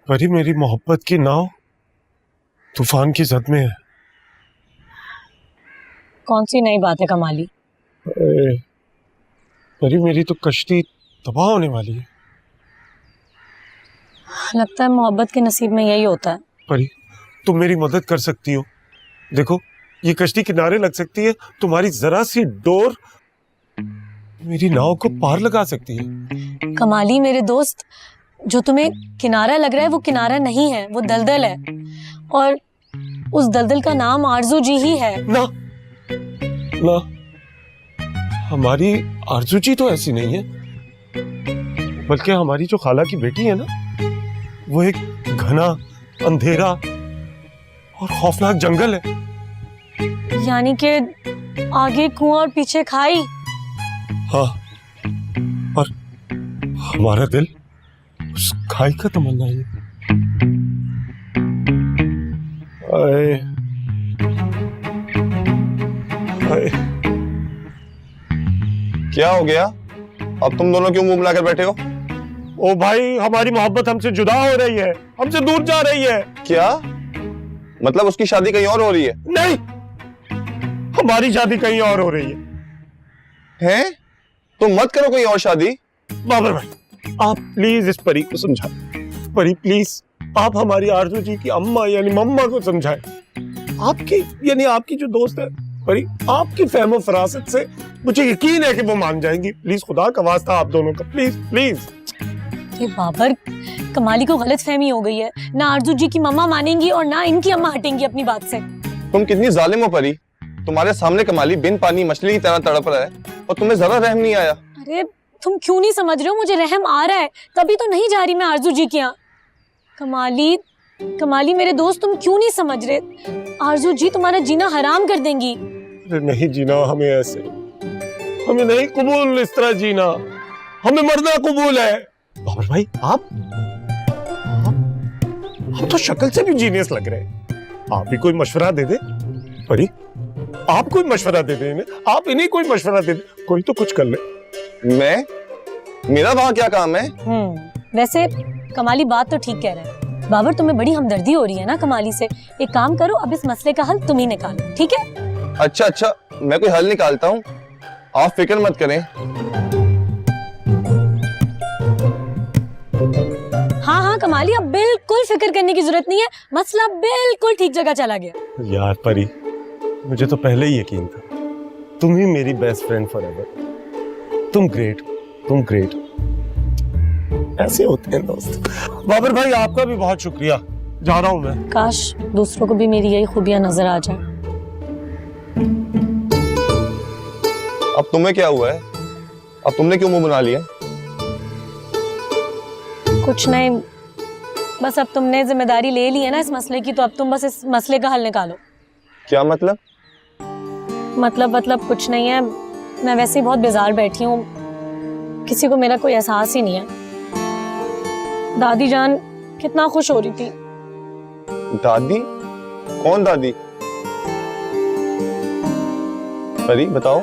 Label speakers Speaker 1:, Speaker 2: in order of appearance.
Speaker 1: परी, मेरी मोहब्बत की नाव तूफान की जद में है।
Speaker 2: कौन सी नई बात है कमाली?
Speaker 1: परी, मेरी तो कश्ती तबाह होने वाली है।
Speaker 2: लगता है मोहब्बत के नसीब में यही होता है।
Speaker 1: परी, तुम मेरी मदद कर सकती हो। देखो, ये कश्ती किनारे लग सकती है, तुम्हारी जरा सी डोर मेरी नाव को पार लगा सकती है।
Speaker 2: कमाली मेरे दोस्त, जो तुम्हें किनारा लग रहा है वो किनारा नहीं है, वो दलदल है। और उस दलदल का नाम आरजू जी ही है।
Speaker 1: ना ना, हमारी आरजू जी तो ऐसी नहीं है, बल्कि हमारी जो खाला की बेटी है ना, वो एक घना अंधेरा और खौफनाक जंगल है।
Speaker 2: यानी कि आगे कुआं और पीछे खाई।
Speaker 1: हाँ, और हमारा दिल उस खाई का तमन्ना है। आए, आए।
Speaker 3: क्या हो गया? अब तुम दोनों क्यों मुंह बनाकर बैठे हो?
Speaker 1: ओ भाई, हमारी मोहब्बत हमसे जुदा हो रही है, हमसे दूर जा रही है।
Speaker 3: क्या मतलब उसकी शादी कहीं और हो रही है?
Speaker 1: नहीं, हमारी शादी कहीं और हो रही है।
Speaker 3: हैं? तुम मत करो कोई और शादी।
Speaker 1: बाबर भाई, आप प्लीज इस परी को समझाएं। परी प्लीज, आप हमारी आरजू जी की अम्मा यानी मम्मा को समझाएं। आपकी यानी आपकी जो दोस्त है परी, आपकी फहमो फरासत से मुझे यकीन है कि वो मान जाएंगी। प्लीज, खुदा का वास्ता आप दोनों का, प्लीज प्लीज।
Speaker 2: ये बाबर, कमाली को गलत फहमी हो गई है। ना आरजू जी की मम्मा मानेंगी और ना इनकी अम्मा हटेंगी अपनी बात से।
Speaker 3: तुम कितनी जालिम हो परी। तुम्हारे सामने कमाली बिन पानी मछली की तरह तड़प रहा है और तुम्हें जरा रहम नहीं आया।
Speaker 2: अरे तुम क्यों नहीं समझ रहे हो? मुझे रहम आ रहा है, तभी तो नहीं जा रही मैं आरजू जी के यहाँ। कमाली मेरे दोस्त, तुम क्यों नहीं समझ रहे? आरजू जी तुम्हारा जीना हराम कर देंगी।
Speaker 1: अरे नहीं जीना हमें ऐसे, हमें नहीं कबूल इस तरह जीना, हमें मरना कबूल है। बाबर भाई, आप तो शक्ल से भी जीनियस लग रहे हैं। आप भी कोई मशवरा दे दे परी, आप कोई मशवरा दे दे इन्हें, आप इन्हें कोई मशवरा दे दे, कोई तो कुछ कर ले।
Speaker 3: मेरा वहां क्या काम है?
Speaker 2: वैसे कमाली बात तो ठीक कह रहे हैं। बाबर, तुम्हें बड़ी हमदर्दी हो रही है ना कमाली से। एक काम करो, अब इस मसले का हल तुम ही निकालो, ठीक है?
Speaker 3: अच्छा, मैं कोई हल निकालता हूँ, आप फिक्र मत करें।
Speaker 2: हाँ कमाली, अब बिल्कुल फिक्र करने की जरूरत नहीं है। मसला बिल्कुल ठीक जगह चला गया।
Speaker 1: यार परी, मुझे तो पहले ही यकीन था, तुम ही मेरी बेस्ट फ्रेंड फॉरएवर। तुम ग्रेट, ऐसे होते हैं दोस्त। बाबर भाई, आपका भी बहुत शुक्रिया, जा रहा हूं मैं।
Speaker 2: काश दूसरों को भी मेरी यही खूबियां नजर आ जाए।
Speaker 3: अब तुम्हें क्या हुआ है? अब तुमने क्यों मुंह बना लिया?
Speaker 2: कुछ नहीं, बस अब तुमने जिम्मेदारी ले ली है ना इस मसले की, तो अब तुम बस इस मसले का हल निकालो।
Speaker 3: क्या मतलब?
Speaker 2: मतलब कुछ नहीं है। मैं वैसे ही बहुत बेजार बैठी हूँ, किसी को मेरा कोई एहसास ही नहीं है। दादी जान कितना खुश हो रही थी।
Speaker 3: दादी? कौन दादी? परी बताओ।